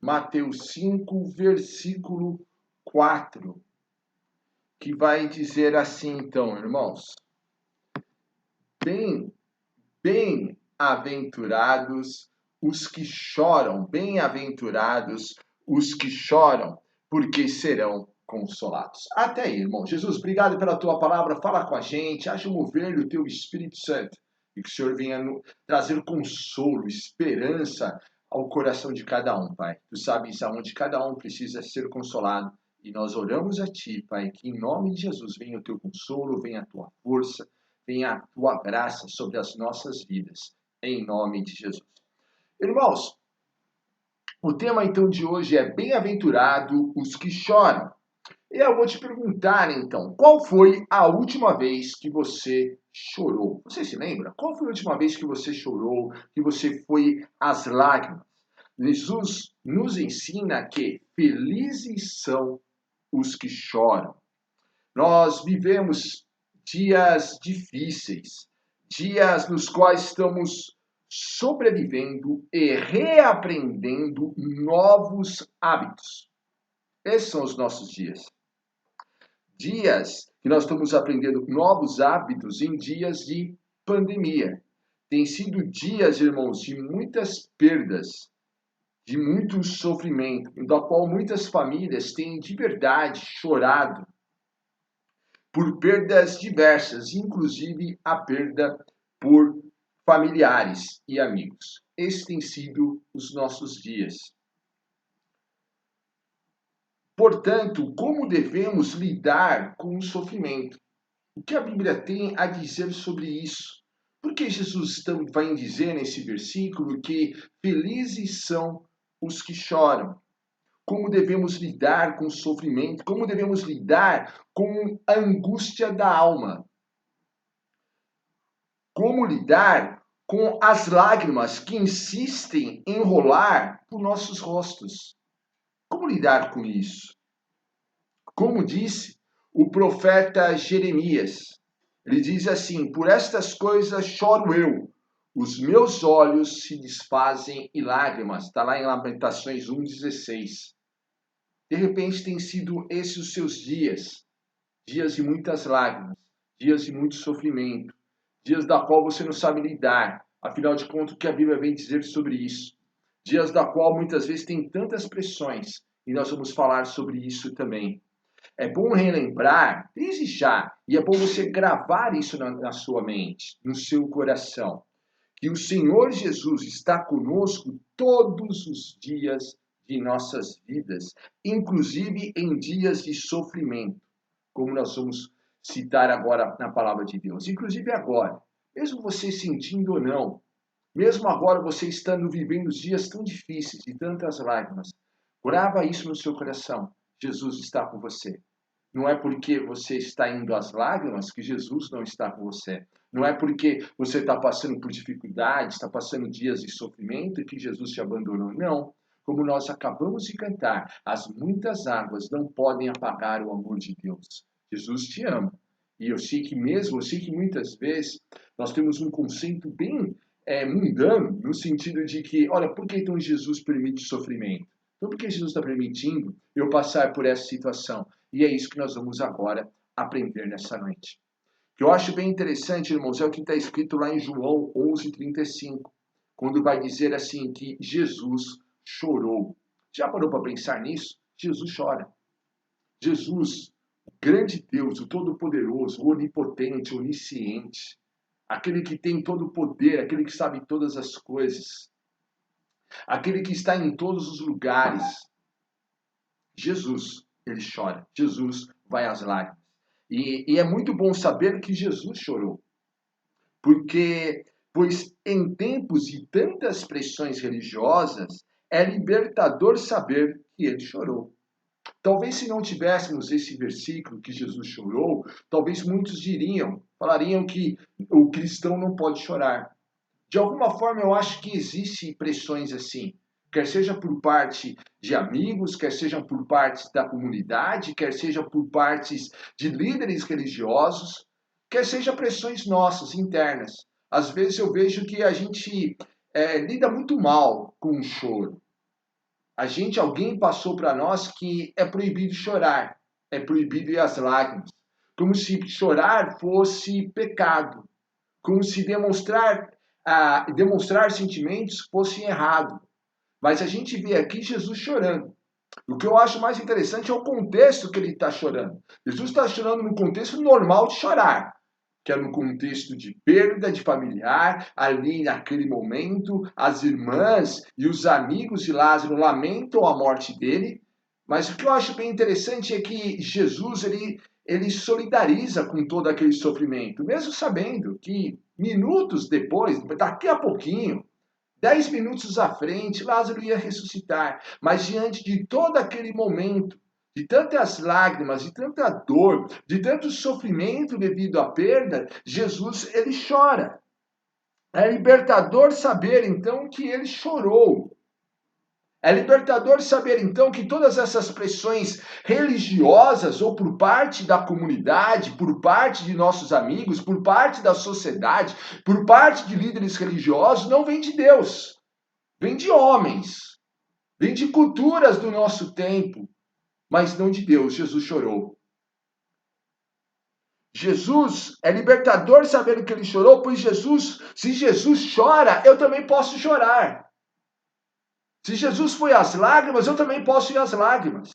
Mateus 5, versículo 4, que vai dizer assim, então, irmãos: Bem-aventurados os que choram, bem-aventurados os que choram, porque serão consolados. Até aí, irmão. Jesus, obrigado pela tua palavra. Fala com a gente, haja mover o teu Espírito Santo e que o Senhor venha trazer consolo, esperança ao coração de cada um, Pai. Tu sabes aonde cada um precisa ser consolado e nós oramos a Ti, Pai, que em nome de Jesus venha o teu consolo, venha a tua força, venha a tua graça sobre as nossas vidas, em nome de Jesus. Irmãos, o tema então de hoje é bem-aventurado os que choram. E eu vou te perguntar então, qual foi a última vez que você chorou? Você se lembra? Qual foi a última vez que você chorou, que você foi às lágrimas? Jesus nos ensina que felizes são os que choram. Nós vivemos dias difíceis, dias nos quais estamos sobrevivendo e reaprendendo novos hábitos. Esses são os nossos dias. Dias que nós estamos aprendendo novos hábitos em dias de pandemia. Tem sido dias, irmãos, de muitas perdas, de muito sofrimento, da qual muitas famílias têm de verdade chorado por perdas diversas, inclusive a perda por familiares e amigos. Esses têm sido os nossos dias. Portanto, como devemos lidar com o sofrimento? O que a Bíblia tem a dizer sobre isso? Porque Jesus vai dizer nesse versículo que felizes são os que choram. Como devemos lidar com o sofrimento? Como devemos lidar com a angústia da alma? Como lidar com as lágrimas que insistem em rolar por nossos rostos? Como lidar com isso? Como disse o profeta Jeremias, ele diz assim: por estas coisas choro eu, os meus olhos se desfazem em lágrimas. Está lá em Lamentações 1,16. De repente tem sido esses os seus dias, dias de muitas lágrimas, dias de muito sofrimento, dias da qual você não sabe lidar. Afinal de contas, o que a Bíblia vem dizer sobre isso? Dias da qual muitas vezes tem tantas pressões, e nós vamos falar sobre isso também. É bom relembrar, desde já, e é bom você gravar isso na sua mente, no seu coração, que o Senhor Jesus está conosco todos os dias de nossas vidas, inclusive em dias de sofrimento, como nós vamos citar agora na palavra de Deus. Inclusive agora, mesmo você sentindo ou não, mesmo agora você estando vivendo dias tão difíceis e tantas lágrimas, grava isso no seu coração. Jesus está com você. Não é porque você está indo às lágrimas que Jesus não está com você. Não é porque você está passando por dificuldades, está passando dias de sofrimento que Jesus te abandonou. Não. Como nós acabamos de cantar, as muitas águas não podem apagar o amor de Deus. Jesus te ama. E eu sei que muitas vezes nós temos um conceito bem mundano, no sentido de que, olha, por que então Jesus permite sofrimento? Então, por que Jesus está permitindo eu passar por essa situação? E é isso que nós vamos agora aprender nessa noite. O que eu acho bem interessante, irmãos, é o que está escrito lá em João 11:35, quando vai dizer assim que Jesus chorou. Já parou para pensar nisso? Jesus chora. Jesus, o grande Deus, o Todo-Poderoso, o Onipotente, o Onisciente, aquele que tem todo o poder, aquele que sabe todas as coisas, aquele que está em todos os lugares. Jesus, ele chora. Jesus vai às lágrimas. E é muito bom saber que Jesus chorou. Pois em tempos de tantas pressões religiosas, é libertador saber que ele chorou. Talvez se não tivéssemos esse versículo que Jesus chorou, talvez muitos falariam que o cristão não pode chorar. De alguma forma, eu acho que existem pressões assim, quer seja por parte de amigos, quer seja por parte da comunidade, quer seja por partes de líderes religiosos, quer seja pressões nossas, internas. Às vezes eu vejo que a gente lida muito mal com o choro. Alguém passou para nós que é proibido chorar, é proibido ir às lágrimas, como se chorar fosse pecado, como se demonstrar sentimentos fosse errado. Mas a gente vê aqui Jesus chorando. O que eu acho mais interessante é o contexto que ele está chorando. Jesus está chorando no contexto normal de chorar, que é no contexto de perda de familiar, ali naquele momento, as irmãs e os amigos de Lázaro lamentam a morte dele, mas o que eu acho bem interessante é que Jesus, ele solidariza com todo aquele sofrimento, mesmo sabendo que minutos depois, daqui a pouquinho, 10 minutos à frente, Lázaro ia ressuscitar, mas diante de todo aquele momento, de tantas lágrimas, de tanta dor, de tanto sofrimento devido à perda, Jesus, ele chora. É libertador saber, então, que ele chorou. É libertador saber, então, que todas essas pressões religiosas, ou por parte da comunidade, por parte de nossos amigos, por parte da sociedade, por parte de líderes religiosos, não vêm de Deus. Vem de homens, vem de culturas do nosso tempo, mas não de Deus. Jesus chorou. Jesus é libertador saber que ele chorou, pois se Jesus chora, eu também posso chorar. Se Jesus foi às lágrimas, eu também posso ir às lágrimas.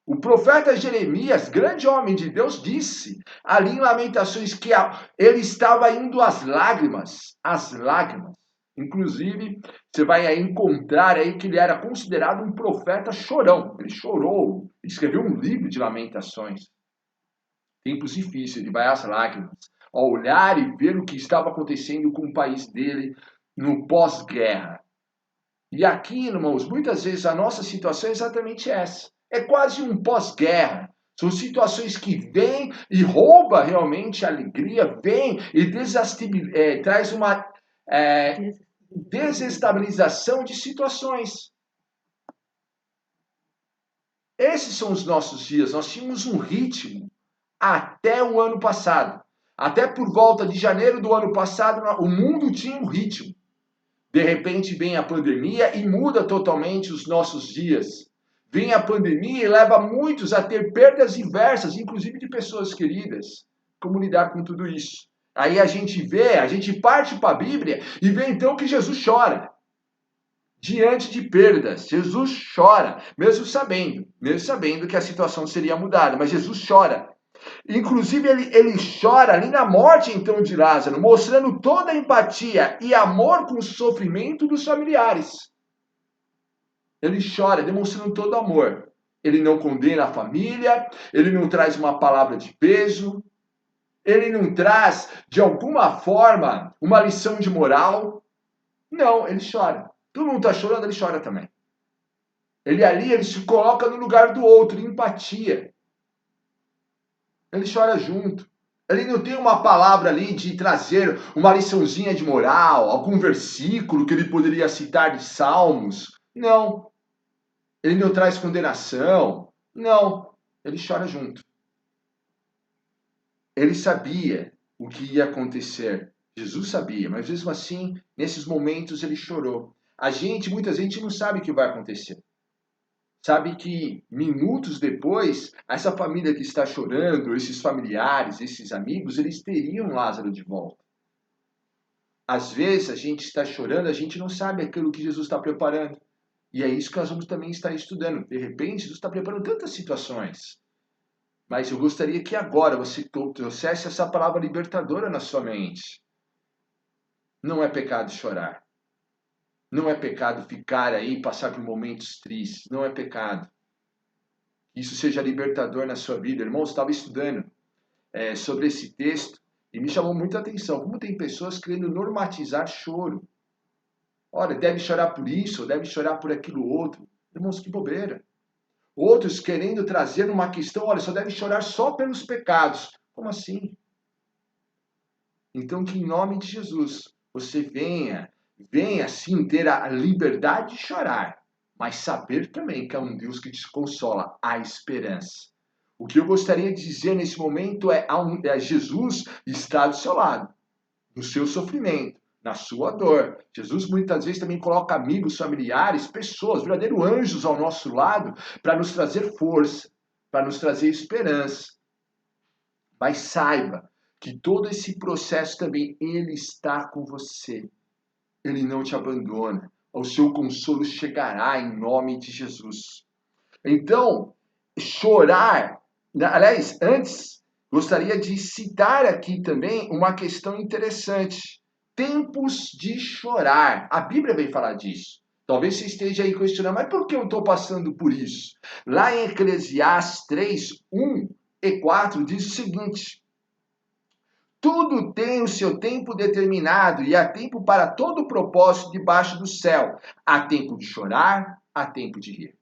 O profeta Jeremias, grande homem de Deus, disse ali em Lamentações que ele estava indo às lágrimas, às lágrimas. Inclusive, você vai aí encontrar aí que ele era considerado um profeta chorão. Ele chorou, ele escreveu um livro de lamentações. Tempos difíceis, ele vai às lágrimas, ao olhar e ver o que estava acontecendo com o país dele no pós-guerra. E aqui, irmãos, muitas vezes a nossa situação é exatamente essa. É quase um pós-guerra. São situações que vêm e roubam realmente a alegria, vêm e traz uma desestabilização de situações. Esses são os nossos dias. Nós tínhamos um ritmo até o ano passado. Até por volta de janeiro do ano passado, o mundo tinha um ritmo. De repente vem a pandemia e muda totalmente os nossos dias. Vem a pandemia e leva muitos a ter perdas diversas, inclusive de pessoas queridas. Como lidar com tudo isso? Aí a gente parte para a Bíblia e vê então que Jesus chora. Diante de perdas, Jesus chora, mesmo sabendo que a situação seria mudada, mas Jesus chora. Inclusive, ele chora ali na morte, então, de Lázaro, mostrando toda a empatia e amor com o sofrimento dos familiares. Ele chora, demonstrando todo amor. Ele não condena a família, ele não traz uma palavra de peso, ele não traz, de alguma forma, uma lição de moral. Não, ele chora. Todo mundo está chorando, ele chora também. Ele se coloca no lugar do outro, em empatia. Ele chora junto. Ele não tem uma palavra ali de trazer uma liçãozinha de moral, algum versículo que ele poderia citar de Salmos. Não. Ele não traz condenação. Não. Ele chora junto. Ele sabia o que ia acontecer. Jesus sabia, mas mesmo assim, nesses momentos ele chorou. Muitas vezes, não sabe o que vai acontecer. Sabe que minutos depois, essa família que está chorando, esses familiares, esses amigos, eles teriam Lázaro de volta. Às vezes a gente está chorando, a gente não sabe aquilo que Jesus está preparando. E é isso que nós vamos também estar estudando. De repente, Jesus está preparando tantas situações. Mas eu gostaria que agora você trouxesse essa palavra libertadora na sua mente. Não é pecado chorar. Não é pecado ficar aí e passar por momentos tristes. Não é pecado. Isso seja libertador na sua vida. Irmãos, estava estudando sobre esse texto e me chamou muita atenção. Como tem pessoas querendo normatizar choro. Olha, deve chorar por isso, ou deve chorar por aquilo outro. Irmãos, que bobeira. Outros querendo trazer uma questão, olha, só deve chorar só pelos pecados. Como assim? Então, que em nome de Jesus, você venha sim ter a liberdade de chorar, mas saber também que é um Deus que te consola, a esperança. O que eu gostaria de dizer nesse momento é Jesus está do seu lado, no seu sofrimento, na sua dor. Jesus muitas vezes também coloca amigos, familiares, pessoas, verdadeiros anjos ao nosso lado, para nos trazer força, para nos trazer esperança. Mas saiba que todo esse processo também, Ele está com você. Ele não te abandona. O seu consolo chegará em nome de Jesus. Então, chorar. Aliás, antes, gostaria de citar aqui também uma questão interessante. Tempos de chorar. A Bíblia vem falar disso. Talvez você esteja aí questionando, mas por que eu estou passando por isso? Lá em Eclesiastes 3, 1 e 4, diz o seguinte: tudo tem o seu tempo determinado e há tempo para todo propósito debaixo do céu. Há tempo de chorar, há tempo de rir.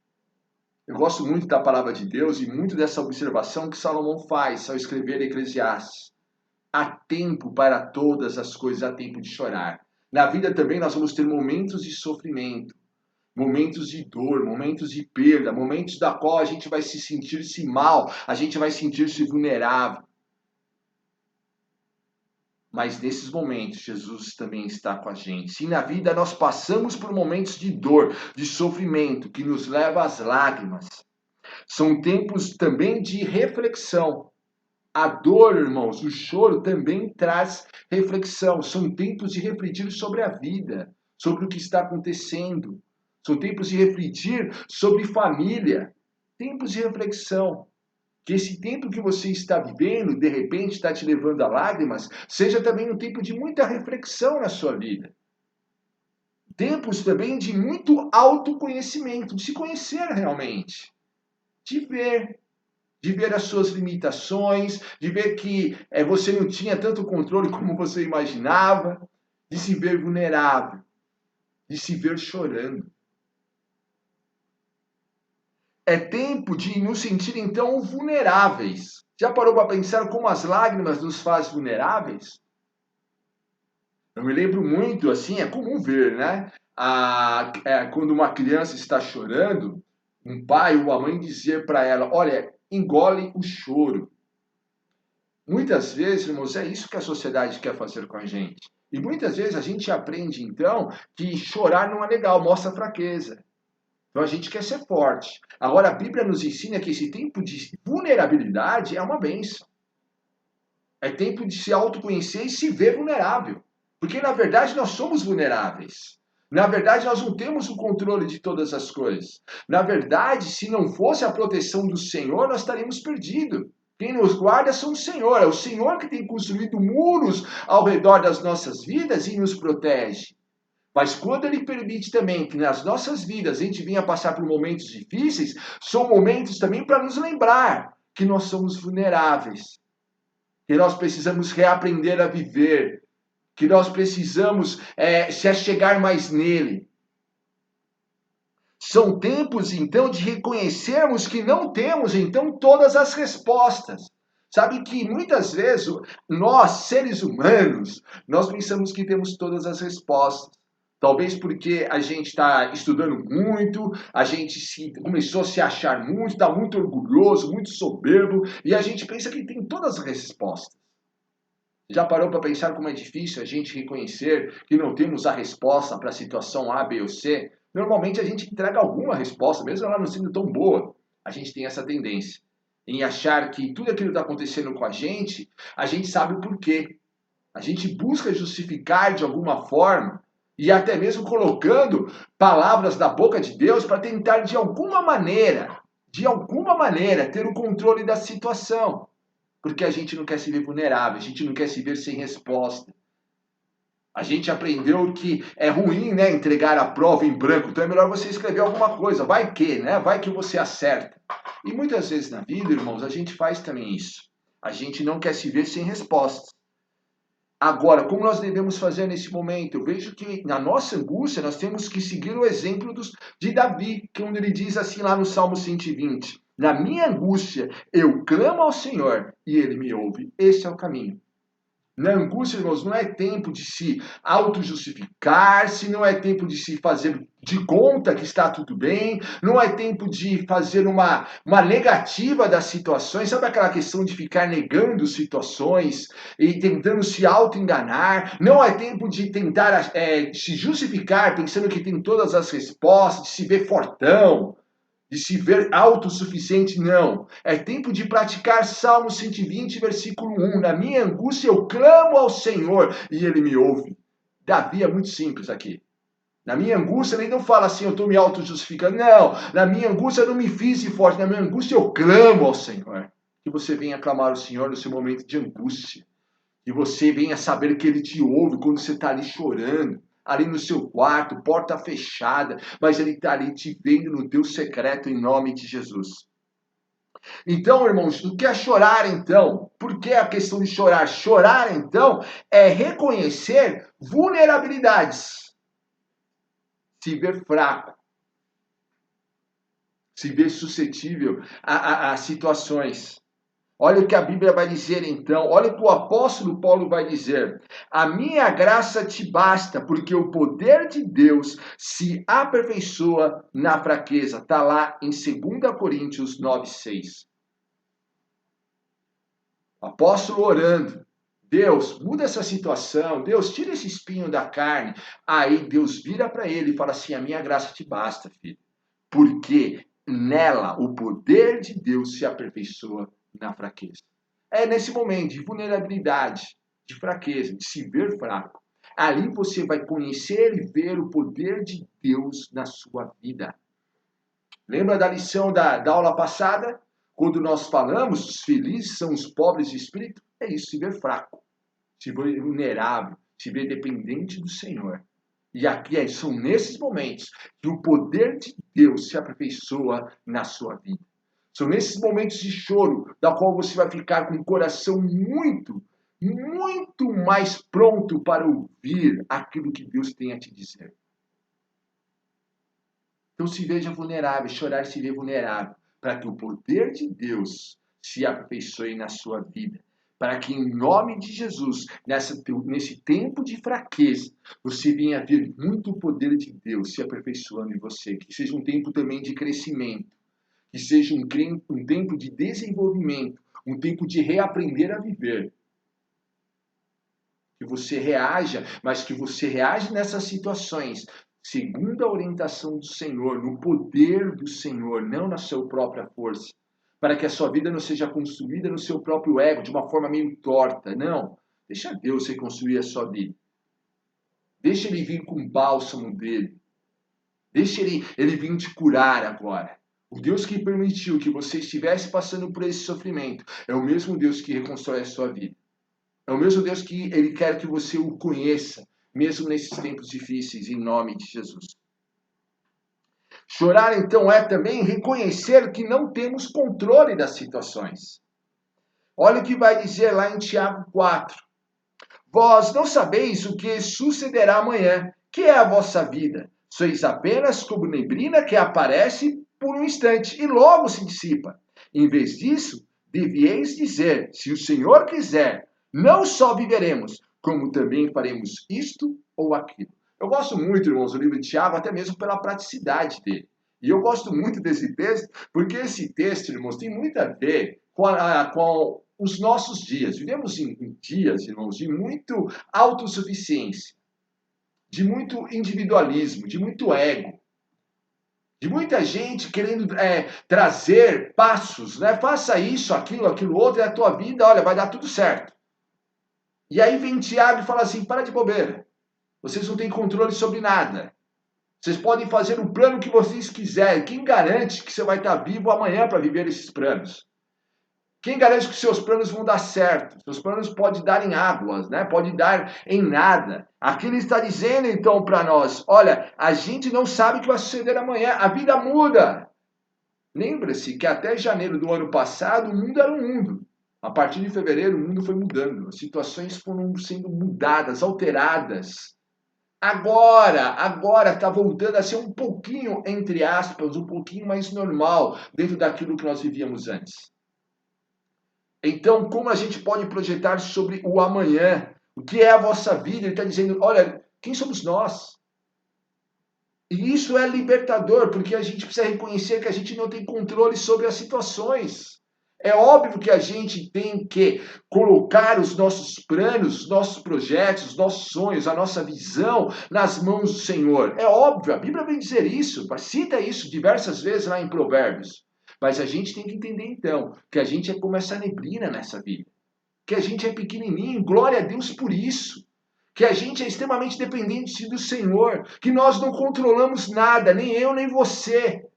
Eu gosto muito da palavra de Deus e muito dessa observação que Salomão faz ao escrever Eclesiastes. Há tempo para todas as coisas, há tempo de chorar. Na vida também nós vamos ter momentos de sofrimento, momentos de dor, momentos de perda, momentos da qual a gente vai se sentir-se mal, a gente vai sentir-se vulnerável. Mas nesses momentos, Jesus também está com a gente. Se na vida nós passamos por momentos de dor, de sofrimento, que nos leva às lágrimas, são tempos também de reflexão. A dor, irmãos, o choro também traz reflexão. São tempos de refletir sobre a vida, sobre o que está acontecendo. São tempos de refletir sobre família. Tempos de reflexão. Que esse tempo que você está vivendo, de repente, está te levando a lágrimas, seja também um tempo de muita reflexão na sua vida. Tempos também de muito autoconhecimento, de se conhecer realmente. De ver as suas limitações, de ver que você não tinha tanto controle como você imaginava, de se ver vulnerável, de se ver chorando. É tempo de nos sentir, então, vulneráveis. Já parou para pensar como as lágrimas nos fazem vulneráveis? Eu me lembro muito, assim, é comum ver, né? Quando uma criança está chorando, um pai ou uma mãe dizer para ela, olha, engole o choro. Muitas vezes, irmãos, é isso que a sociedade quer fazer com a gente. E muitas vezes a gente aprende, então, que chorar não é legal, mostra fraqueza. Então a gente quer ser forte. Agora a Bíblia nos ensina que esse tempo de vulnerabilidade é uma bênção. É tempo de se autoconhecer e se ver vulnerável. Porque na verdade nós somos vulneráveis. Na verdade nós não temos o controle de todas as coisas. Na verdade, se não fosse a proteção do Senhor, nós estaríamos perdidos. Quem nos guarda são o Senhor. É o Senhor que tem construído muros ao redor das nossas vidas e nos protege. Mas quando Ele permite também que nas nossas vidas a gente venha passar por momentos difíceis, são momentos também para nos lembrar que nós somos vulneráveis, que nós precisamos reaprender a viver, que nós precisamos se achegar mais nele. São tempos, então, de reconhecermos que não temos, então, todas as respostas. Sabe que muitas vezes nós, seres humanos, nós pensamos que temos todas as respostas. Talvez porque a gente está estudando muito, a gente começou a se achar muito, está muito orgulhoso, muito soberbo, e a gente pensa que tem todas as respostas. Já parou para pensar como é difícil a gente reconhecer que não temos a resposta para a situação A, B ou C? Normalmente a gente entrega alguma resposta, mesmo ela não sendo tão boa. A gente tem essa tendência em achar que tudo aquilo que está acontecendo com a gente sabe o porquê. A gente busca justificar de alguma forma e até mesmo colocando palavras da boca de Deus para tentar de alguma maneira, ter o controle da situação. Porque a gente não quer se ver vulnerável, a gente não quer se ver sem resposta. A gente aprendeu que é ruim, né, entregar a prova em branco, então é melhor você escrever alguma coisa, vai que, né? Vai que você acerta. E muitas vezes na vida, irmãos, a gente faz também isso. A gente não quer se ver sem respostas. Agora, como nós devemos fazer nesse momento? Eu vejo que na nossa angústia nós temos que seguir o exemplo de Davi, que onde ele diz assim lá no Salmo 120, na minha angústia eu clamo ao Senhor e ele me ouve. Esse é o caminho. Na angústia, irmãos, não é tempo de se auto-justificar-se, não é tempo de se fazer de conta que está tudo bem, não é tempo de fazer uma negativa das situações, sabe aquela questão de ficar negando situações e tentando se auto-enganar, não é tempo de tentar se justificar pensando que tem todas as respostas, de se ver fortão, de se ver autossuficiente, não. É tempo de praticar Salmo 120, versículo 1. Na minha angústia eu clamo ao Senhor e Ele me ouve. Davi é muito simples aqui. Na minha angústia ele não fala assim, eu estou me auto-justificando. Não, na minha angústia eu não me fiz forte. Na minha angústia eu clamo ao Senhor. Que você venha clamar ao Senhor no seu momento de angústia. Que você venha saber que Ele te ouve quando você está ali chorando, ali no seu quarto, porta fechada, mas Ele está ali te vendo no teu secreto em nome de Jesus. Então, irmãos, o que é chorar então? Por que a questão de chorar? Chorar então é reconhecer vulnerabilidades, se ver fraco, se ver suscetível a situações. Olha o que a Bíblia vai dizer então, olha o que o apóstolo Paulo vai dizer. A minha graça te basta, porque o poder de Deus se aperfeiçoa na fraqueza. Está lá em 2 Coríntios 9:6. O apóstolo orando. Deus, muda essa situação. Deus, tira esse espinho da carne. Aí Deus vira para ele e fala assim, a minha graça te basta, filho. Porque nela o poder de Deus se aperfeiçoa na fraqueza. É nesse momento de vulnerabilidade, de fraqueza, de se ver fraco. Ali você vai conhecer e ver o poder de Deus na sua vida. Lembra da lição da aula passada? Quando nós falamos, os felizes são os pobres de espírito? É isso, se ver fraco, se ver vulnerável, se ver dependente do Senhor. E aqui são nesses momentos que o poder de Deus se aperfeiçoa na sua vida. São nesses momentos de choro, da qual você vai ficar com o coração muito, muito mais pronto para ouvir aquilo que Deus tem a te dizer. Então se veja vulnerável, chorar se vê vulnerável, para que o poder de Deus se aperfeiçoe na sua vida. Para que em nome de Jesus, nesse tempo de fraqueza, você venha ver muito o poder de Deus se aperfeiçoando em você. Que seja um tempo também de crescimento. Que seja um tempo de desenvolvimento, um tempo de reaprender a viver. Que você reaja, mas que você reaja nessas situações, segundo a orientação do Senhor, no poder do Senhor, não na sua própria força. Para que a sua vida não seja construída no seu próprio ego, de uma forma meio torta. Não. Deixa Deus reconstruir a sua vida. Deixa Ele vir com o bálsamo dele. Deixa ele vir te curar agora. O Deus que permitiu que você estivesse passando por esse sofrimento é o mesmo Deus que reconstrói a sua vida. É o mesmo Deus que Ele quer que você o conheça, mesmo nesses tempos difíceis, em nome de Jesus. Chorar, então, é também reconhecer que não temos controle das situações. Olha o que vai dizer lá em Tiago 4. Vós não sabeis o que sucederá amanhã, que é a vossa vida. Sois apenas como neblina que aparece por um instante e logo se dissipa. Em vez disso, devieis dizer, se o Senhor quiser, não só viveremos, como também faremos isto ou aquilo. Eu gosto muito, irmãos, do livro de Tiago, até mesmo pela praticidade dele. E eu gosto muito desse texto, porque esse texto, irmãos, tem muito a ver com os nossos dias. Vivemos em dias, irmãos, de muito autossuficiência, de muito individualismo, de muito ego, de muita gente querendo trazer passos, né? Faça isso, aquilo outro, e a tua vida, olha, vai dar tudo certo. E aí vem Tiago e fala assim, para de bobeira. Vocês não têm controle sobre nada. Vocês podem fazer o plano que vocês quiserem. Quem garante que você vai estar vivo amanhã para viver esses planos? Quem garante que seus planos vão dar certo? Seus planos podem dar em águas, né? Pode dar em nada. Aqui ele está dizendo então para nós, olha, a gente não sabe o que vai suceder amanhã. A vida muda. Lembra-se que até janeiro do ano passado o mundo era um mundo. A partir de fevereiro o mundo foi mudando. As situações foram sendo mudadas, alteradas. Agora está voltando a ser um pouquinho, entre aspas, um pouquinho mais normal dentro daquilo que nós vivíamos antes. Então, como a gente pode projetar sobre o amanhã? O que é a vossa vida? Ele está dizendo, olha, quem somos nós? E isso é libertador, porque a gente precisa reconhecer que a gente não tem controle sobre as situações. É óbvio que a gente tem que colocar os nossos planos, os nossos projetos, os nossos sonhos, a nossa visão nas mãos do Senhor. É óbvio, a Bíblia vem dizer isso, cita isso diversas vezes lá em Provérbios. Mas a gente tem que entender então que a gente é como essa neblina nessa vida. Que a gente é pequenininho, glória a Deus por isso. Que a gente é extremamente dependente do Senhor, que nós não controlamos nada, nem eu, nem você.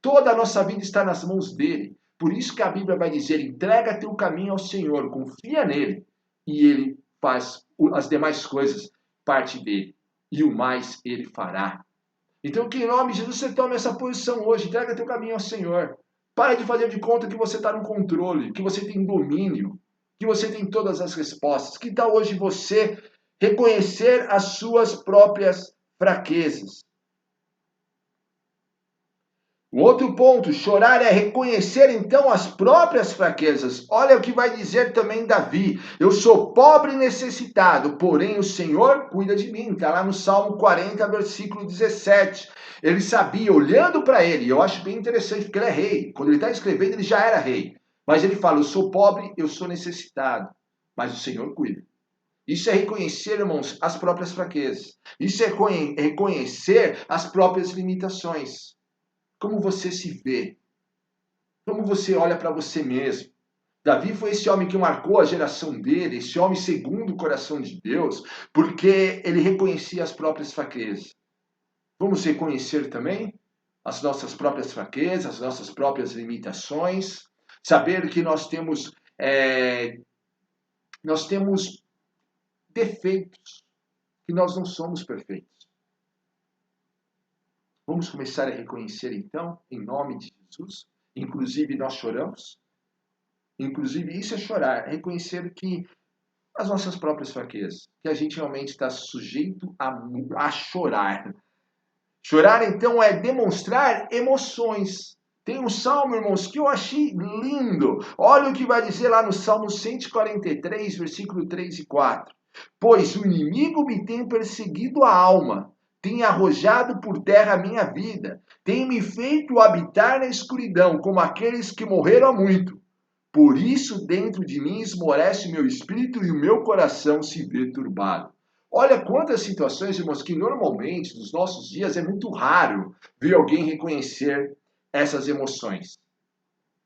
Toda a nossa vida está nas mãos dele. Por isso que a Bíblia vai dizer, entrega teu caminho ao Senhor, confia nele, e ele faz as demais coisas parte dele, e o mais ele fará. Então que em nome de Jesus você tome essa posição hoje, entrega teu caminho ao Senhor. Para de fazer de conta que você está no controle, que você tem domínio, que você tem todas as respostas. Que tal hoje você reconhecer as suas próprias fraquezas? O outro ponto, chorar é reconhecer então as próprias fraquezas. Olha o que vai dizer também Davi. Eu sou pobre e necessitado, porém o Senhor cuida de mim. Está lá no Salmo 40, versículo 17. Ele sabia, olhando para ele, eu acho bem interessante, porque ele é rei. Quando ele está escrevendo, ele já era rei. Mas ele fala, eu sou pobre, eu sou necessitado, mas o Senhor cuida. Isso é reconhecer, irmãos, as próprias fraquezas. Isso é reconhecer as próprias limitações. Como você se vê? Como você olha para você mesmo? Davi foi esse homem que marcou a geração dele, esse homem segundo o coração de Deus, porque ele reconhecia as próprias fraquezas. Vamos reconhecer também as nossas próprias fraquezas, as nossas próprias limitações, saber que nós temos defeitos, que nós não somos perfeitos. Vamos começar a reconhecer então, em nome de Jesus. Inclusive nós choramos. Inclusive isso é chorar, é reconhecer que as nossas próprias fraquezas, que a gente realmente está sujeito a chorar. Chorar então é demonstrar emoções. Tem um salmo, irmãos, que eu achei lindo. Olha o que vai dizer lá no Salmo 143, versículo 3 e 4. Pois o inimigo me tem perseguido a alma, tem arrojado por terra a minha vida, tem me feito habitar na escuridão, como aqueles que morreram há muito. Por isso, dentro de mim esmorece o meu espírito e o meu coração se vê turbado. Olha quantas situações, irmãos, que normalmente nos nossos dias é muito raro ver alguém reconhecer essas emoções.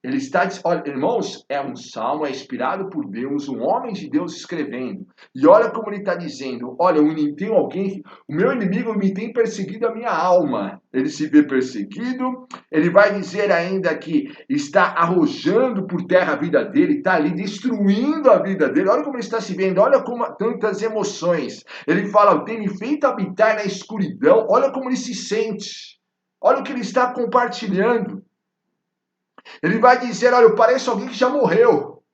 Ele está, olha, irmãos, é um salmo, é inspirado por Deus, um homem de Deus escrevendo. E olha como ele está dizendo, olha, tem alguém, o meu inimigo me tem perseguido a minha alma. Ele se vê perseguido, ele vai dizer ainda que está arrojando por terra a vida dele, está ali destruindo a vida dele. Olha como ele está se vendo, olha como tantas emoções. Ele fala, tem me feito habitar na escuridão, olha como ele se sente. Olha o que ele está compartilhando. Ele vai dizer, olha, eu pareço alguém que já morreu.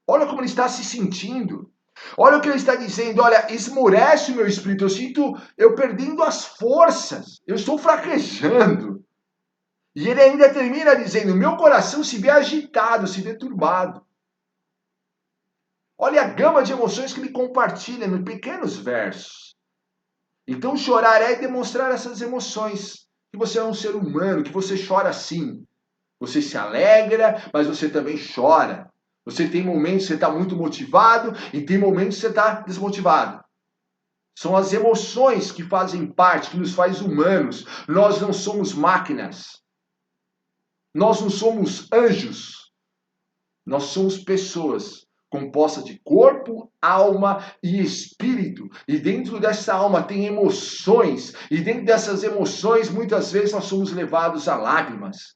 Olha como ele está se sentindo. Olha o que ele está dizendo, olha, esmorece o meu espírito, eu sinto eu perdendo as forças, eu estou fraquejando. E ele ainda termina dizendo, meu coração se vê agitado, se vê turbado. Olha a gama de emoções que ele compartilha em pequenos versos. Então chorar é demonstrar essas emoções, que você é um ser humano, que você chora sim. Você se alegra, mas você também chora. Você tem momentos que você está muito motivado e tem momentos que você está desmotivado. São as emoções que fazem parte, que nos faz humanos. Nós não somos máquinas. Nós não somos anjos. Nós somos pessoas compostas de corpo, alma e espírito. E dentro dessa alma tem emoções. E dentro dessas emoções, muitas vezes nós somos levados a lágrimas.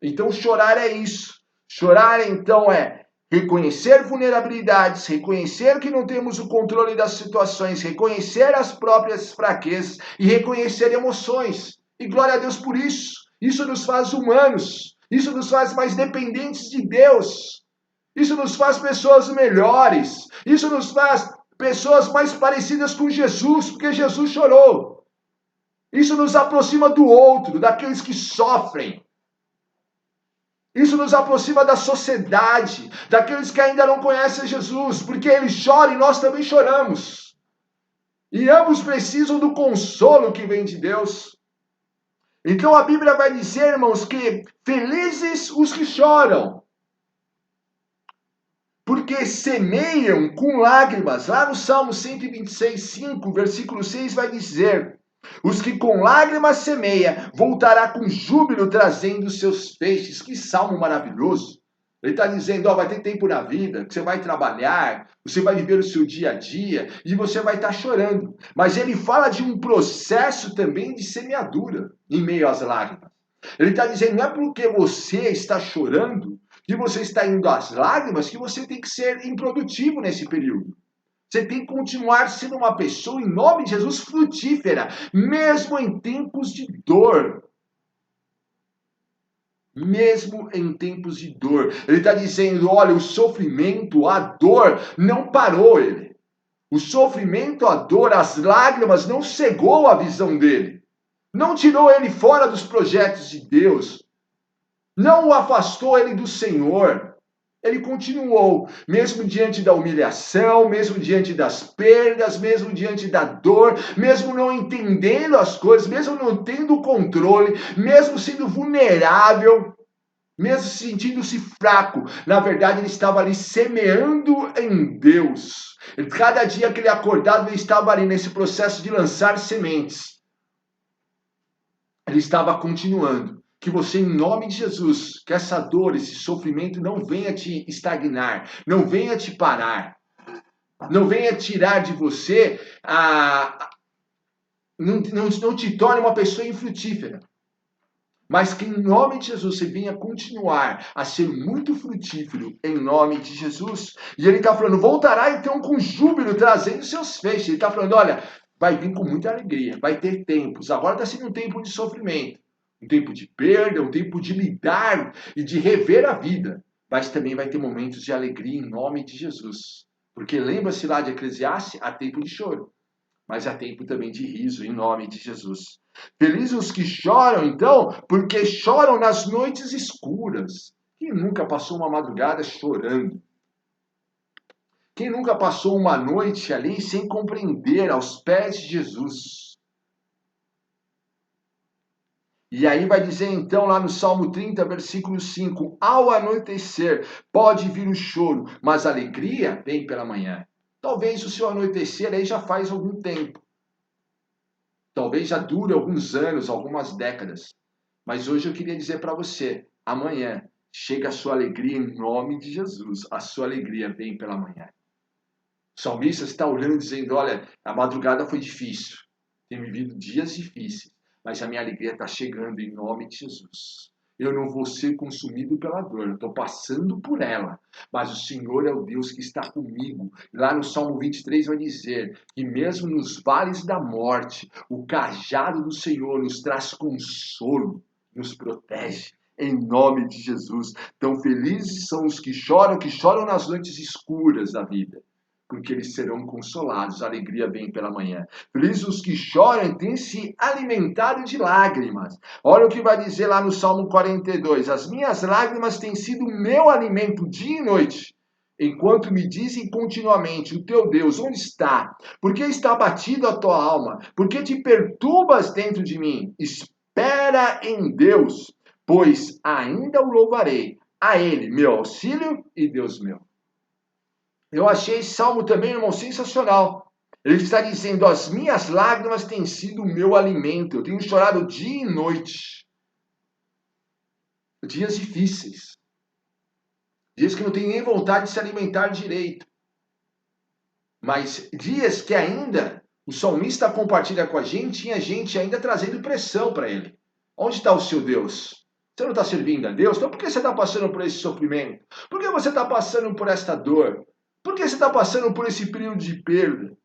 Então, chorar é isso. Chorar, então, é reconhecer vulnerabilidades, reconhecer que não temos o controle das situações, reconhecer as próprias fraquezas e reconhecer emoções. E glória a Deus por isso. Isso nos faz humanos. Isso nos faz mais dependentes de Deus. Isso nos faz pessoas melhores. Isso nos faz pessoas mais parecidas com Jesus, porque Jesus chorou. Isso nos aproxima do outro, daqueles que sofrem. Isso nos aproxima da sociedade, daqueles que ainda não conhecem Jesus, porque ele chora e nós também choramos. E ambos precisam do consolo que vem de Deus. Então a Bíblia vai dizer, irmãos, que felizes os que choram, porque semeiam com lágrimas. Lá no Salmo 126, 5, versículo 6 vai dizer: os que com lágrimas semeia, voltará com júbilo trazendo seus feixes. Que salmo maravilhoso! Ele está dizendo, ó, vai ter tempo na vida, que você vai trabalhar, você vai viver o seu dia a dia, e você vai estar chorando. Mas ele fala de um processo também de semeadura, em meio às lágrimas. Ele está dizendo, não é porque você está chorando, que você está indo às lágrimas, que você tem que ser improdutivo nesse período. Você tem que continuar sendo uma pessoa, em nome de Jesus, frutífera, mesmo em tempos de dor. Mesmo em tempos de dor. Ele está dizendo, olha, o sofrimento, a dor, não parou ele. O sofrimento, a dor, as lágrimas não cegou a visão dele. Não tirou ele fora dos projetos de Deus. Não o afastou ele do Senhor. Ele continuou, mesmo diante da humilhação, mesmo diante das perdas, mesmo diante da dor, mesmo não entendendo as coisas, mesmo não tendo o controle, mesmo sendo vulnerável, mesmo sentindo-se fraco. Na verdade, ele estava ali semeando em Deus. Cada dia que ele acordava, ele estava ali nesse processo de lançar sementes. Ele estava continuando. Que você, em nome de Jesus, que essa dor, esse sofrimento não venha te estagnar, não venha te parar, não venha tirar de você, não te torne uma pessoa infrutífera. Mas que em nome de Jesus você venha continuar a ser muito frutífero em nome de Jesus. E ele está falando, voltará então com júbilo, trazendo seus feixes. Ele está falando, olha, vai vir com muita alegria, vai ter tempos. Agora está sendo um tempo de sofrimento. Um tempo de perda, um tempo de lidar e de rever a vida. Mas também vai ter momentos de alegria em nome de Jesus. Porque lembra-se lá de Eclesiastes, há tempo de choro. Mas há tempo também de riso em nome de Jesus. Felizes os que choram, então, porque choram nas noites escuras. Quem nunca passou uma madrugada chorando? Quem nunca passou uma noite ali sem compreender aos pés de Jesus? E aí vai dizer então lá no Salmo 30, versículo 5, ao anoitecer pode vir o choro, mas a alegria vem pela manhã. Talvez o seu anoitecer aí já faz algum tempo. Talvez já dure alguns anos, algumas décadas. Mas hoje eu queria dizer para você, amanhã chega a sua alegria em nome de Jesus. A sua alegria vem pela manhã. O salmista está olhando e dizendo, olha, a madrugada foi difícil. Tenho vivido dias difíceis, mas a minha alegria está chegando em nome de Jesus. Eu não vou ser consumido pela dor, eu estou passando por ela. Mas o Senhor é o Deus que está comigo. Lá no Salmo 23 vai dizer que mesmo nos vales da morte, o cajado do Senhor nos traz consolo, nos protege. Em nome de Jesus. Tão felizes são os que choram nas noites escuras da vida, porque eles serão consolados, a alegria vem pela manhã. Felizes os que choram e têm se alimentado de lágrimas. Olha o que vai dizer lá no Salmo 42. As minhas lágrimas têm sido o meu alimento dia e noite, enquanto me dizem continuamente, o teu Deus, onde está? Por que está abatido a tua alma? Por que te perturbas dentro de mim? Espera em Deus, pois ainda o louvarei. A Ele, meu auxílio e Deus meu. Eu achei esse salmo também, irmão, sensacional. Ele está dizendo, as minhas lágrimas têm sido o meu alimento. Eu tenho chorado dia e noite. Dias difíceis. Dias que não tenho nem vontade de se alimentar direito. Mas dias que ainda o salmista compartilha com a gente, tinha gente ainda trazendo pressão para ele. Onde está o seu Deus? Você não está servindo a Deus? Então por que você está passando por esse sofrimento? Por que você está passando por esta dor? Por que você está passando por esse período de perda?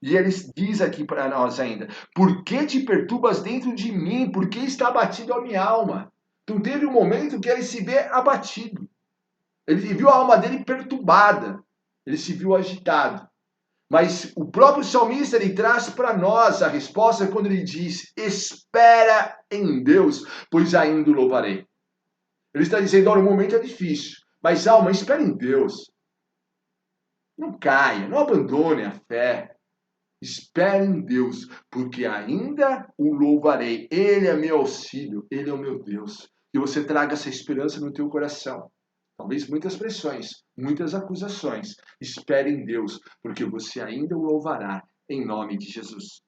E ele diz aqui para nós ainda, por que te perturbas dentro de mim? Por que está abatido a minha alma? Então teve um momento que ele se vê abatido. Ele viu a alma dele perturbada. Ele se viu agitado. Mas o próprio salmista, ele traz para nós a resposta quando ele diz, espera em Deus, pois ainda o louvarei. Ele está dizendo, olha, o momento é difícil, mas alma, espere em Deus. Não caia, não abandone a fé. Espere em Deus, porque ainda o louvarei. Ele é meu auxílio, Ele é o meu Deus. Que você traga essa esperança no teu coração. Talvez muitas pressões, muitas acusações. Espere em Deus, porque você ainda o louvará em nome de Jesus.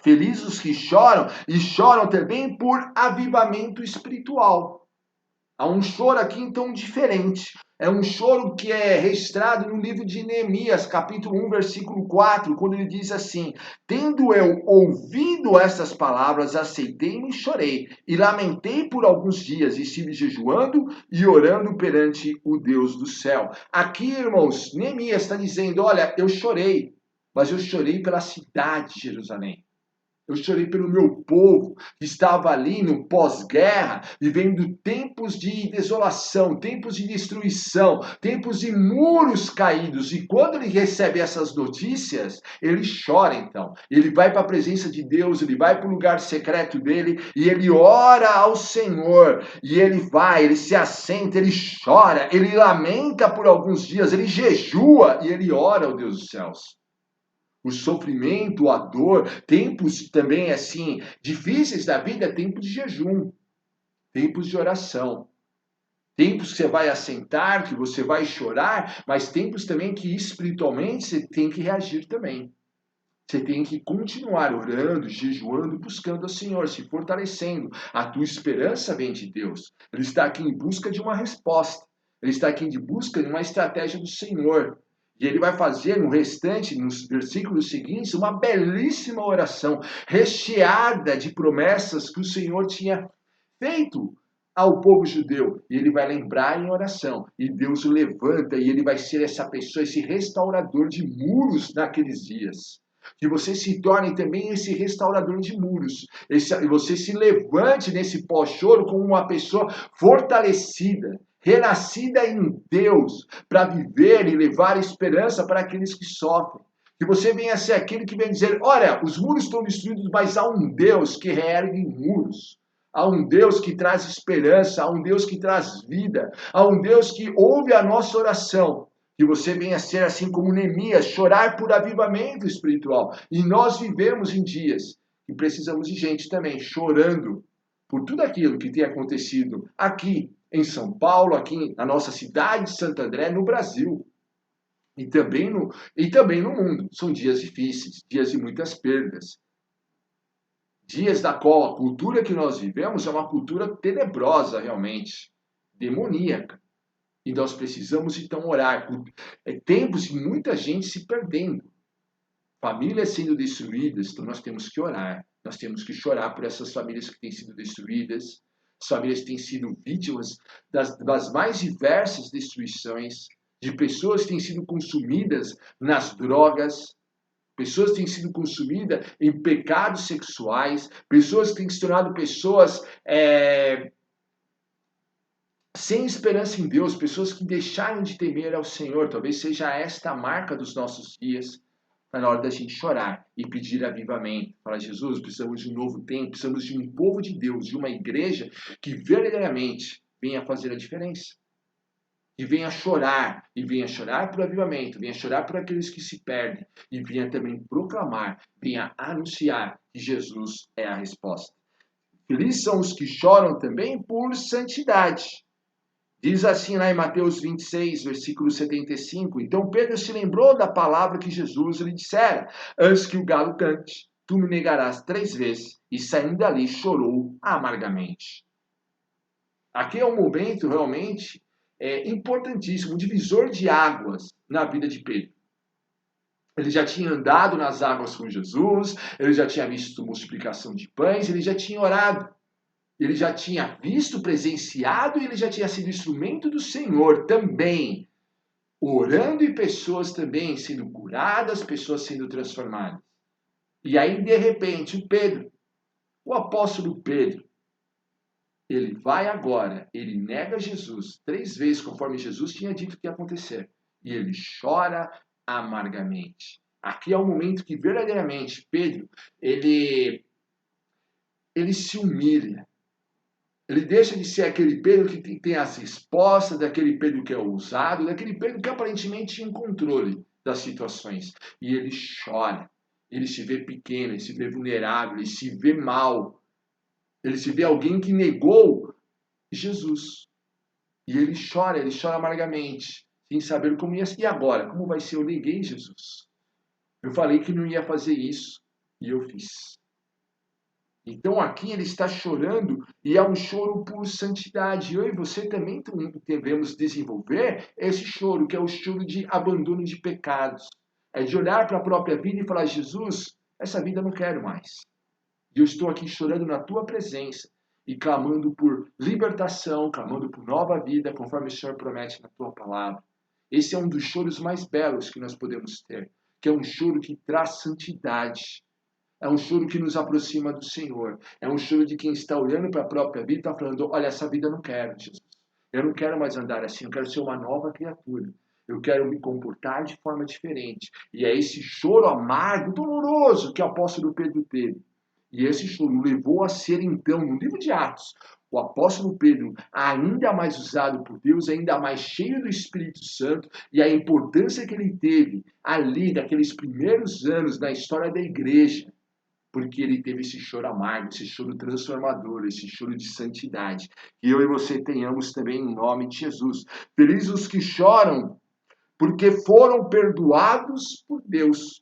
Felizes os que choram e choram também por avivamento espiritual. Há um choro aqui então diferente. É um choro que é registrado no livro de Neemias, capítulo 1, versículo 4, quando ele diz assim: Tendo eu ouvido essas palavras, aceitei-me e chorei, e lamentei por alguns dias, e estive jejuando e orando perante o Deus do céu. Aqui, irmãos, Neemias está dizendo: olha, eu chorei, mas eu chorei pela cidade de Jerusalém. Eu chorei pelo meu povo que estava ali no pós-guerra, vivendo tempos de desolação, tempos de destruição, tempos de muros caídos. E quando ele recebe essas notícias, ele chora então. Ele vai para a presença de Deus, ele vai para o lugar secreto dele e ele ora ao Senhor. E ele vai, ele se assenta, ele chora, ele lamenta por alguns dias, ele jejua e ele ora ao Deus dos céus. O sofrimento, a dor, tempos também assim difíceis da vida, tempos de jejum, tempos de oração, tempos que você vai assentar, que você vai chorar, mas tempos também que espiritualmente você tem que reagir também. Você tem que continuar orando, jejuando, buscando ao Senhor, se fortalecendo. A tua esperança vem de Deus. Ele está aqui em busca de uma resposta. Ele está aqui em busca de uma estratégia do Senhor. E ele vai fazer no restante, nos versículos seguintes, uma belíssima oração, recheada de promessas que o Senhor tinha feito ao povo judeu. E ele vai lembrar em oração. E Deus o levanta e ele vai ser essa pessoa, esse restaurador de muros naqueles dias. Que você se torne também esse restaurador de muros. Você se levante nesse pós-choro como uma pessoa fortalecida, renascida em Deus, para viver e levar esperança para aqueles que sofrem. Que você venha a ser aquele que vem dizer, olha, os muros estão destruídos, mas há um Deus que reergue muros. Há um Deus que traz esperança, há um Deus que traz vida, há um Deus que ouve a nossa oração. Que você venha a ser assim como Neemias, chorar por avivamento espiritual. E nós vivemos em dias que precisamos de gente também chorando por tudo aquilo que tem acontecido aqui em São Paulo, aqui na nossa cidade de Santo André, no Brasil. E também no mundo. São dias difíceis, dias de muitas perdas. Dias da qual a cultura que nós vivemos é uma cultura tenebrosa, realmente, demoníaca. E nós precisamos então orar. Tempos de muita gente se perdendo, famílias sendo destruídas, então nós temos que orar. Nós temos que chorar por essas famílias que têm sido destruídas, as famílias que têm sido vítimas das mais diversas destruições, de pessoas que têm sido consumidas nas drogas, pessoas que têm sido consumidas em pecados sexuais, pessoas que têm se tornado pessoas sem esperança em Deus, pessoas que deixaram de temer ao Senhor. Talvez seja esta a marca dos nossos dias. Está na hora da gente chorar e pedir avivamento. Falar, Jesus, precisamos de um novo tempo, precisamos de um povo de Deus, de uma igreja que verdadeiramente venha fazer a diferença. E venha chorar, e venha chorar por avivamento, venha chorar por aqueles que se perdem, e venha também proclamar, venha anunciar que Jesus é a resposta. Felizes são os que choram também por santidade. Diz assim lá em Mateus 26, versículo 75. Então Pedro se lembrou da palavra que Jesus lhe dissera: Antes que o galo cante, tu me negarás 3 vezes. E saindo dali chorou amargamente. Aqui é um momento realmente importantíssimo, um divisor de águas na vida de Pedro. Ele já tinha andado nas águas com Jesus, ele já tinha visto multiplicação de pães, ele já tinha orado. Ele já tinha visto, presenciado, e ele já tinha sido instrumento do Senhor também, orando e pessoas também sendo curadas, pessoas sendo transformadas. E aí, de repente, o apóstolo Pedro, ele vai agora, ele nega Jesus 3 vezes, conforme Jesus tinha dito que ia acontecer. E ele chora amargamente. Aqui é o momento que verdadeiramente Pedro, ele se humilha. Ele deixa de ser aquele Pedro que tem as respostas, daquele Pedro que é ousado, daquele Pedro que aparentemente tinha um controle das situações. E ele chora. Ele se vê pequeno, ele se vê vulnerável, ele se vê mal. Ele se vê alguém que negou Jesus. E ele chora amargamente, sem saber como ia ser. E agora? Como vai ser? Eu neguei Jesus. Eu falei que não ia fazer isso e eu fiz. Então aqui ele está chorando e é um choro por santidade. Eu e você também devemos desenvolver esse choro, que é o choro de abandono de pecados. É de olhar para a própria vida e falar: Jesus, essa vida eu não quero mais. E eu estou aqui chorando na tua presença e clamando por libertação, clamando por nova vida, conforme o Senhor promete na tua palavra. Esse é um dos choros mais belos que nós podemos ter, que é um choro que traz santidade. É um choro que nos aproxima do Senhor. É um choro de quem está olhando para a própria vida e está falando: olha, essa vida eu não quero, Jesus. Eu não quero mais andar assim, eu quero ser uma nova criatura. Eu quero me comportar de forma diferente. E é esse choro amargo, doloroso, que o apóstolo Pedro teve. E esse choro levou a ser, então, no livro de Atos, o apóstolo Pedro, ainda mais usado por Deus, ainda mais cheio do Espírito Santo, e a importância que ele teve ali, daqueles primeiros anos na história da igreja, porque ele teve esse choro amargo, esse choro transformador, esse choro de santidade. Que eu e você tenhamos também em nome de Jesus. Felizes os que choram, porque foram perdoados por Deus.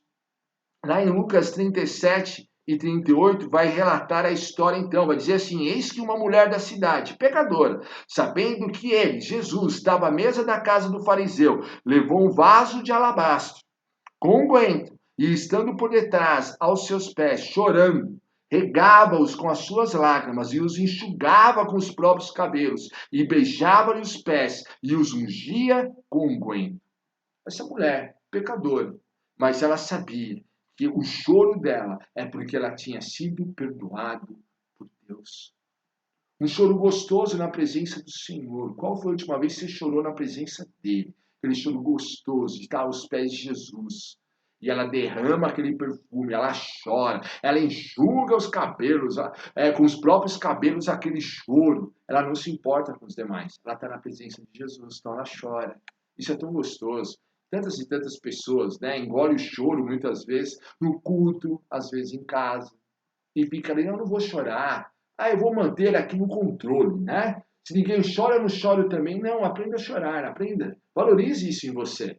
Lá em Lucas 37 e 38, vai relatar a história então, vai dizer assim: eis que uma mulher da cidade, pecadora, sabendo que ele, Jesus, estava à mesa da casa do fariseu, levou um vaso de alabastro, com unguento, e estando por detrás aos seus pés, chorando, regava-os com as suas lágrimas e os enxugava com os próprios cabelos, e beijava-lhe os pés e os ungia com unguento. Essa mulher, pecadora, mas ela sabia que o choro dela é porque ela tinha sido perdoado por Deus. Um choro gostoso na presença do Senhor. Qual foi a última vez que você chorou na presença dele? Aquele choro gostoso de estar aos pés de Jesus. E ela derrama aquele perfume, ela chora, ela enxuga os cabelos, com os próprios cabelos, aquele choro. Ela não se importa com os demais. Ela está na presença de Jesus, então ela chora. Isso é tão gostoso. Tantas e tantas pessoas, né, engole o choro muitas vezes no culto, às vezes em casa, e fica ali: não, não vou chorar. Ah, eu vou manter aqui no controle, né? Se ninguém chora, eu não choro também. Não, aprenda a chorar, aprenda. Valorize isso em você.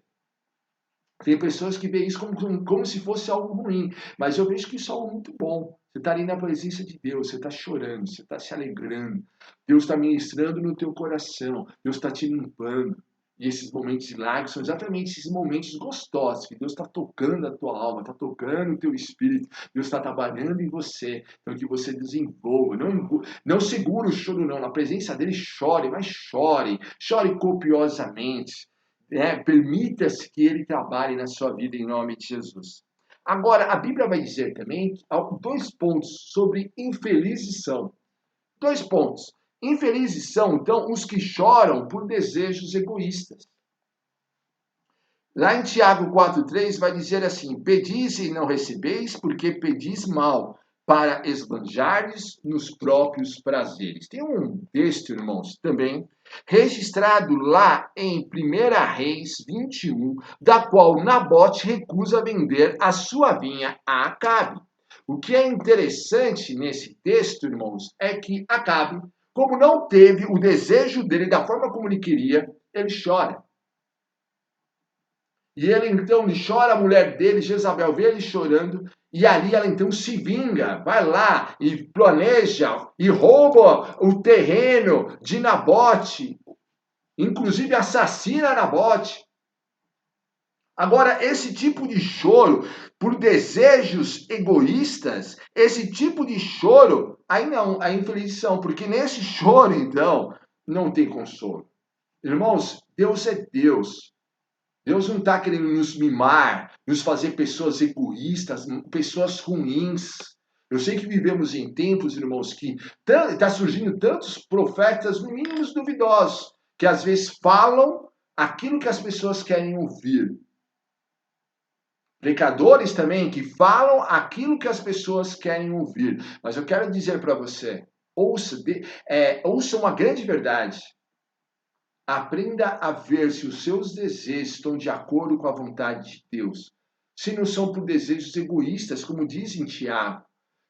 Tem pessoas que veem isso como se fosse algo ruim, mas eu vejo que isso é algo muito bom. Você está ali na presença de Deus, você está chorando, você está se alegrando. Deus está ministrando no teu coração, Deus está te limpando. E esses momentos de lágrimas são exatamente esses momentos gostosos, que Deus está tocando a tua alma, está tocando o teu espírito, Deus está trabalhando em você, então que você desenvolva. Não segura o choro, não. Na presença dele, chore, mas chore, chore copiosamente. Permita-se que ele trabalhe na sua vida em nome de Jesus. Agora, a Bíblia vai dizer também dois pontos sobre infelizes são. Dois pontos. Infelizes são, então, os que choram por desejos egoístas. Lá em Tiago 4,3 vai dizer assim: pedis e não recebeis, porque pedis mal, para esbanjardes nos próprios prazeres. Tem um texto, irmãos, também, registrado lá em 1 Reis 21, da qual Nabote recusa vender a sua vinha a Acabe. O que é interessante nesse texto, irmãos, é que Acabe, como não teve o desejo dele da forma como ele queria, ele chora. E ele então chora, a mulher dele, Jezabel, vê ele chorando, e ali ela então se vinga, vai lá e planeja e rouba o terreno de Nabote, inclusive assassina Nabote. Agora, esse tipo de choro por desejos egoístas, esse tipo de choro, aí não, aí infelizes são, porque nesse choro, então, não tem consolo. Irmãos, Deus é Deus. Deus não está querendo nos mimar, nos fazer pessoas egoístas, pessoas ruins. Eu sei que vivemos em tempos, irmãos, que está surgindo tantos profetas, no mínimo duvidosos, que às vezes falam aquilo que as pessoas querem ouvir. Pecadores também que falam aquilo que as pessoas querem ouvir. Mas eu quero dizer para você, ouça uma grande verdade. Aprenda a ver se os seus desejos estão de acordo com a vontade de Deus. Se não são por desejos egoístas, como diz em Tiago.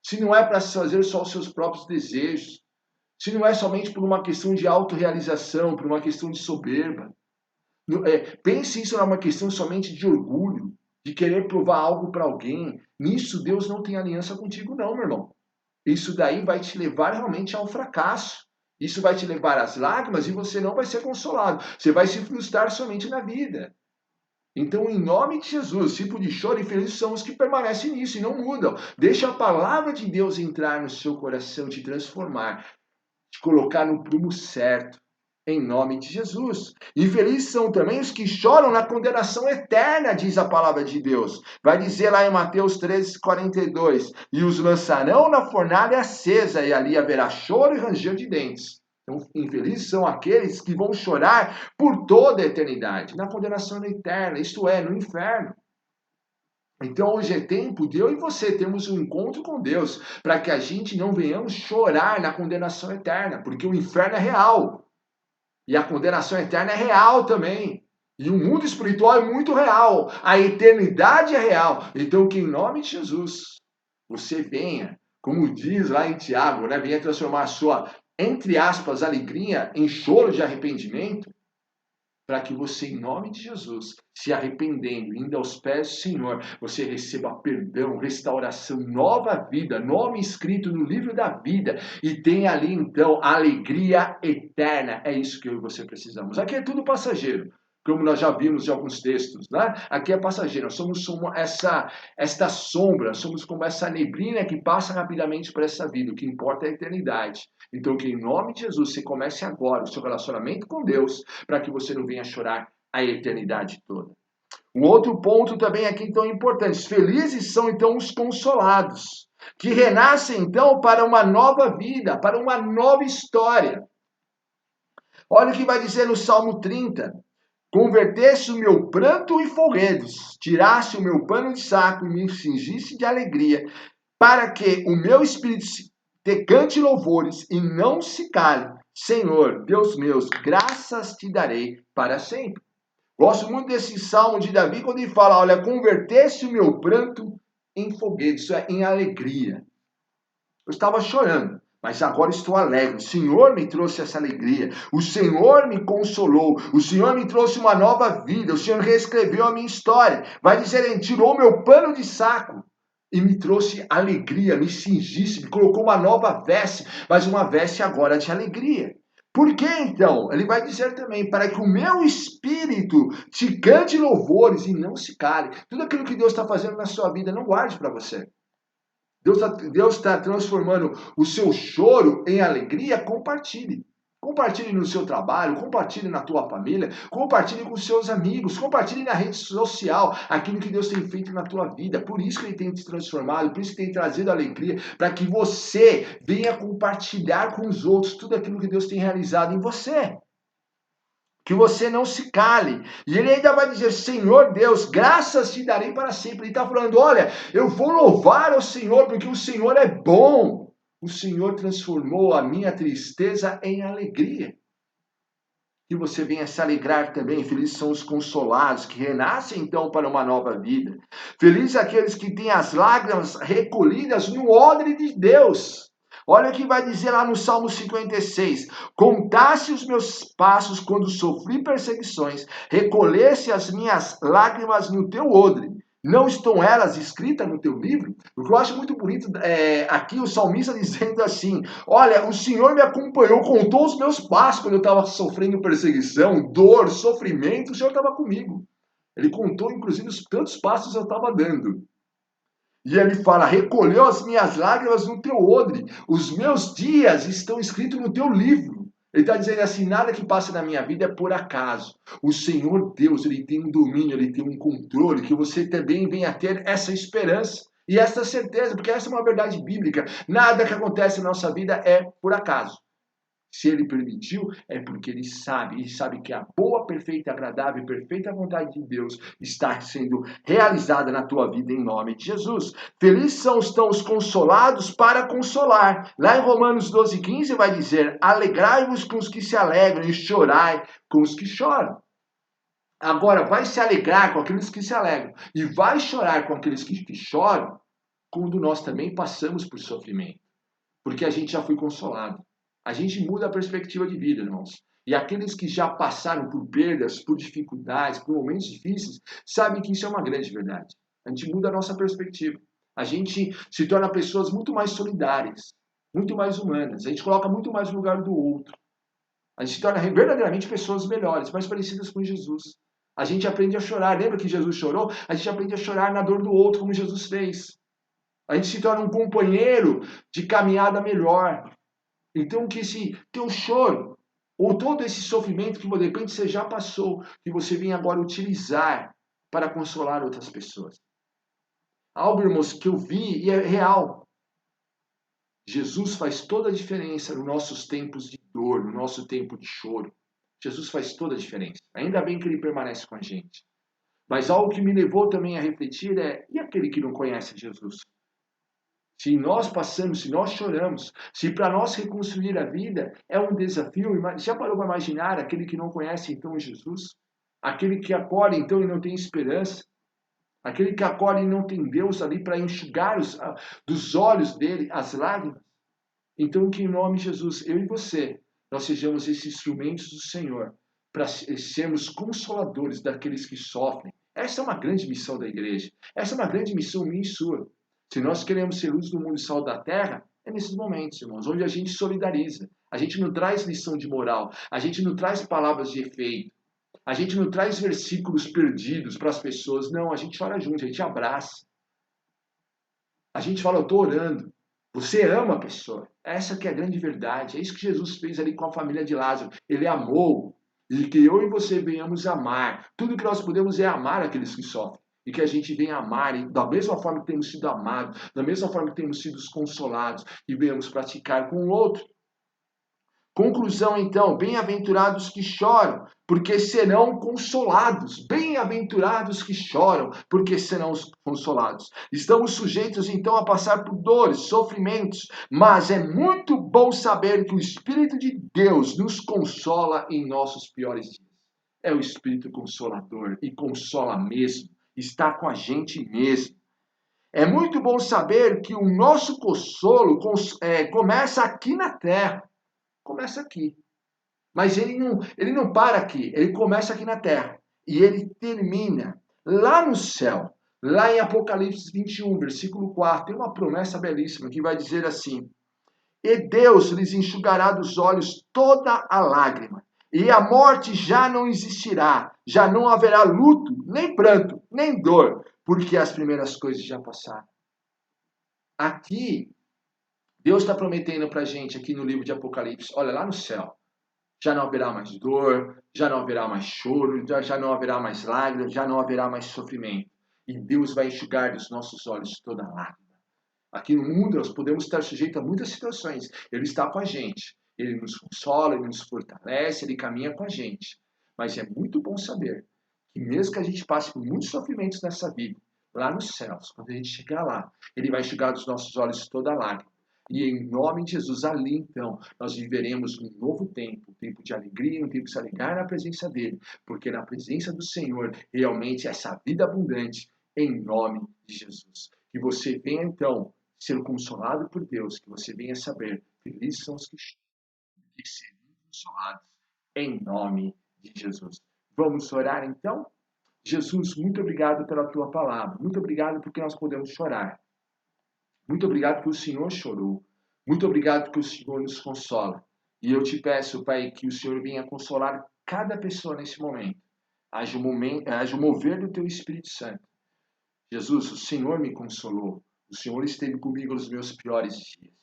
Se não é para fazer só os seus próprios desejos. Se não é somente por uma questão de autorrealização, por uma questão de soberba. Pense isso numa questão somente de orgulho, de querer provar algo para alguém. Nisso Deus não tem aliança contigo não, meu irmão. Isso daí vai te levar realmente ao fracasso. Isso vai te levar às lágrimas e você não vai ser consolado. Você vai se frustrar somente na vida. Então, em nome de Jesus, tipo de choro e felizes são os que permanecem nisso e não mudam. Deixa a palavra de Deus entrar no seu coração, te transformar, te colocar no prumo certo. Em nome de Jesus. Infelizes são também os que choram na condenação eterna, diz a palavra de Deus. Vai dizer lá em Mateus 13:42, e os lançarão na fornalha acesa, e ali haverá choro e ranger de dentes. Então, infelizes são aqueles que vão chorar por toda a eternidade, na condenação eterna, isto é, no inferno. Então hoje é tempo de eu e você termos um encontro com Deus, para que a gente não venhamos chorar na condenação eterna, porque o inferno é real. E a condenação eterna é real também. E o mundo espiritual é muito real. A eternidade é real. Então que em nome de Jesus, você venha, como diz lá em Tiago, né? Venha transformar a sua, entre aspas, alegria em choro de arrependimento, para que você, em nome de Jesus, se arrependendo, indo aos pés do Senhor, você receba perdão, restauração, nova vida, nome escrito no livro da vida, e tenha ali, então, alegria eterna. É isso que eu e você precisamos. Aqui é tudo passageiro, como nós já vimos em alguns textos, né? Aqui é passageiro, nós somos como esta sombra, somos como essa neblina que passa rapidamente por essa vida, o que importa é a eternidade. Então, que em nome de Jesus, você comece agora o seu relacionamento com Deus, para que você não venha chorar a eternidade toda. Um outro ponto também aqui tão importante. Felizes são então os consolados, que renascem então para uma nova vida, para uma nova história. Olha o que vai dizer no Salmo 30. Convertesse o meu pranto em folguedos, tirasse o meu pano de saco e me cingisse de alegria, para que o meu espírito te cante louvores e não se cale. Senhor, Deus meu, graças te darei para sempre. Gosto muito desse salmo de Davi, quando ele fala, olha, convertesse o meu pranto em foguete, isso é, em alegria. Eu estava chorando, mas agora estou alegre. O Senhor me trouxe essa alegria. O Senhor me consolou. O Senhor me trouxe uma nova vida. O Senhor reescreveu a minha história. Vai dizer, ele tirou meu pano de saco e me trouxe alegria, me cingisse, me colocou uma nova veste, mas uma veste agora de alegria. Por que então? Ele vai dizer também, para que o meu espírito te cante louvores e não se cale. Tudo aquilo que Deus está fazendo na sua vida, não guarde para você. Deus está transformando o seu choro em alegria, compartilhe. Compartilhe no seu trabalho, compartilhe na tua família, compartilhe com seus amigos, compartilhe na rede social aquilo que Deus tem feito na tua vida. Por isso que Ele tem te transformado, por isso que tem trazido alegria, para que você venha compartilhar com os outros tudo aquilo que Deus tem realizado em você. Que você não se cale. E ele ainda vai dizer, Senhor Deus, graças te darei para sempre. Ele está falando, olha, eu vou louvar ao Senhor, porque o Senhor é bom. O Senhor transformou a minha tristeza em alegria. Que você venha se alegrar também. Felizes são os consolados, que renascem então para uma nova vida. Felizes aqueles que têm as lágrimas recolhidas no odre de Deus. Olha o que vai dizer lá no Salmo 56. Contasse os meus passos quando sofri perseguições, recolhesse as minhas lágrimas no teu odre. Não estão elas escritas no teu livro? O que eu acho muito bonito aqui o salmista dizendo assim, olha, o Senhor me acompanhou, contou os meus passos quando eu estava sofrendo perseguição, dor, sofrimento, o Senhor estava comigo. Ele contou, inclusive, os tantos passos eu estava dando. E ele fala, recolheu as minhas lágrimas no teu odre, os meus dias estão escritos no teu livro. Ele está dizendo assim, nada que passa na minha vida é por acaso. O Senhor Deus, Ele tem um domínio, Ele tem um controle, que você também venha a ter essa esperança e essa certeza, porque essa é uma verdade bíblica. Nada que acontece na nossa vida é por acaso. Se ele permitiu, é porque ele sabe que a boa, perfeita, agradável e perfeita vontade de Deus está sendo realizada na tua vida em nome de Jesus. Felizes são os consolados para consolar. Lá em Romanos 12:15 vai dizer: alegrai-vos com os que se alegram e chorai com os que choram. Agora, vai se alegrar com aqueles que se alegram e vai chorar com aqueles que choram quando nós também passamos por sofrimento, porque a gente já foi consolado. A gente muda a perspectiva de vida, irmãos. E aqueles que já passaram por perdas, por dificuldades, por momentos difíceis, sabem que isso é uma grande verdade. A gente muda a nossa perspectiva. A gente se torna pessoas muito mais solidárias, muito mais humanas. A gente coloca muito mais no lugar do outro. A gente se torna verdadeiramente pessoas melhores, mais parecidas com Jesus. A gente aprende a chorar. Lembra que Jesus chorou? A gente aprende a chorar na dor do outro, como Jesus fez. A gente se torna um companheiro de caminhada melhor. Então, que esse teu choro, ou todo esse sofrimento que de repente você já passou, que você vem agora utilizar para consolar outras pessoas. Algo, irmãos, que eu vi e é real. Jesus faz toda a diferença nos nossos tempos de dor, no nosso tempo de choro. Jesus faz toda a diferença. Ainda bem que ele permanece com a gente. Mas algo que me levou também a refletir é, e aquele que não conhece Jesus? Se nós passamos, se nós choramos, se para nós reconstruir a vida é um desafio, já parou para imaginar aquele que não conhece então Jesus? Aquele que acorda então e não tem esperança? Aquele que acorda e não tem Deus ali para enxugar dos olhos dele as lágrimas? Então que em nome de Jesus, eu e você, nós sejamos esses instrumentos do Senhor para sermos consoladores daqueles que sofrem. Essa é uma grande missão da igreja. Essa é uma grande missão minha e sua. Se nós queremos ser luz do mundo e sal da terra, é nesses momentos, irmãos, onde a gente solidariza. A gente não traz lição de moral. A gente não traz palavras de efeito. A gente não traz versículos perdidos para as pessoas. Não, a gente chora junto, a gente abraça. A gente fala, eu estou orando. Você ama a pessoa. Essa que é a grande verdade. É isso que Jesus fez ali com a família de Lázaro. Ele amou. E que eu e você venhamos amar. Tudo que nós podemos é amar aqueles que sofrem. E que a gente venha amar, e da mesma forma que temos sido amados, da mesma forma que temos sido consolados, e venhamos praticar com o outro. Conclusão, então, bem-aventurados que choram, porque serão consolados. Bem-aventurados que choram, porque serão consolados. Estamos sujeitos, então, a passar por dores, sofrimentos, mas é muito bom saber que o Espírito de Deus nos consola em nossos piores dias. É o Espírito Consolador e consola mesmo. Está com a gente mesmo. É muito bom saber que o nosso consolo começa aqui na terra. Começa aqui. Mas ele não para aqui. Ele começa aqui na terra. E ele termina lá no céu. Lá em Apocalipse 21, versículo 4. Tem uma promessa belíssima que vai dizer assim: e Deus lhes enxugará dos olhos toda a lágrima. E a morte já não existirá. Já não haverá luto, nem pranto, nem dor. Porque as primeiras coisas já passaram. Aqui, Deus está prometendo para a gente, aqui no livro de Apocalipse, olha, lá no céu, já não haverá mais dor, já não haverá mais choro, já não haverá mais lágrimas, já não haverá mais sofrimento. E Deus vai enxugar dos nossos olhos toda a lágrima. Aqui no mundo nós podemos estar sujeitos a muitas situações. Ele está com a gente. Ele nos consola, ele nos fortalece, ele caminha com a gente. Mas é muito bom saber que mesmo que a gente passe por muitos sofrimentos nessa vida, lá nos céus, quando a gente chegar lá, ele vai enxugar dos nossos olhos toda a lágrima. E em nome de Jesus, ali então, nós viveremos um novo tempo, um tempo de alegria, um tempo de se alegrar na presença dele, porque na presença do Senhor, realmente essa vida abundante, em nome de Jesus. Que você venha então ser consolado por Deus, que você venha saber, felizes são os que serão consolados, em nome de Jesus. Vamos orar então? Jesus, muito obrigado pela tua palavra, muito obrigado porque nós podemos chorar. Muito obrigado porque o Senhor chorou. Muito obrigado porque o Senhor nos consola. E eu te peço, Pai, que o Senhor venha consolar cada pessoa nesse momento. Haja um mover do teu Espírito Santo. Jesus, o Senhor me consolou. O Senhor esteve comigo nos meus piores dias.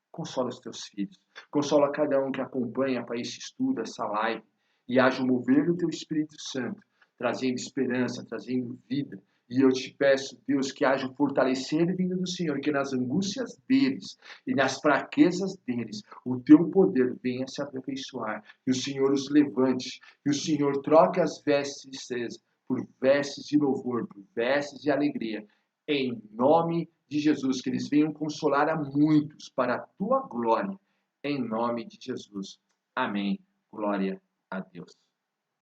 Consola os teus filhos. Consola cada um que acompanha, Pai, esse estudo, essa live. E haja um mover do teu Espírito Santo, trazendo esperança, trazendo vida. E eu te peço, Deus, que haja um fortalecer vindo do Senhor, que nas angústias deles e nas fraquezas deles, o teu poder venha se aperfeiçoar, que o Senhor os levante, que o Senhor troque as vestes por vestes de louvor, por vestes de alegria, em nome de Jesus, que eles venham consolar a muitos para a tua glória, em nome de Jesus. Amém. Glória a Deus.